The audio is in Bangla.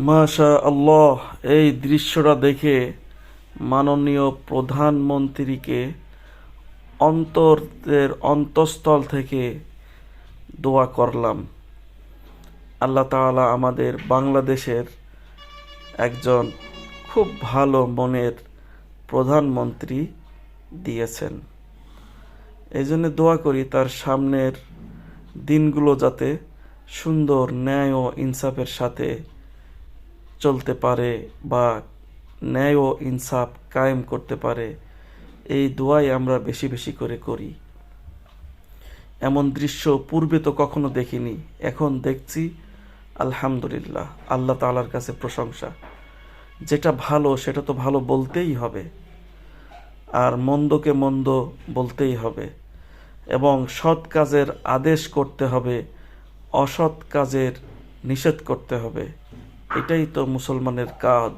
মাশা আল্লাহ, এই দৃশ্যটা দেখে মাননীয় প্রধানমন্ত্রীকে অন্তঃস্থল থেকে দোয়া করলাম। আল্লাহ তাআলা আমাদের বাংলাদেশের একজন খুব ভালো মনের প্রধানমন্ত্রী দিয়েছেন। এই জন্য দোয়া করি তার সামনের দিনগুলো যাতে সুন্দর, ন্যায় ও ইনসাফের সাথে চলতে পারে বা ন্যায় ও ইনসাফ কায়েম করতে পারে, এই দোয়াই আমরা বেশি বেশি করে করি। এমন দৃশ্য পূর্বে তো কখনো দেখিনি, এখন দেখছি। আলহামদুলিল্লাহ, আল্লাহ তাআলার কাছে প্রশংসা। যেটা ভালো সেটা তো ভালো বলতেই হবে, আর মন্দকে মন্দ বলতেই হবে, এবং সৎ কাজের আদেশ করতে হবে, অসৎ কাজের নিষেধ করতে হবে। এটাই তো মুসলমানের কাজ।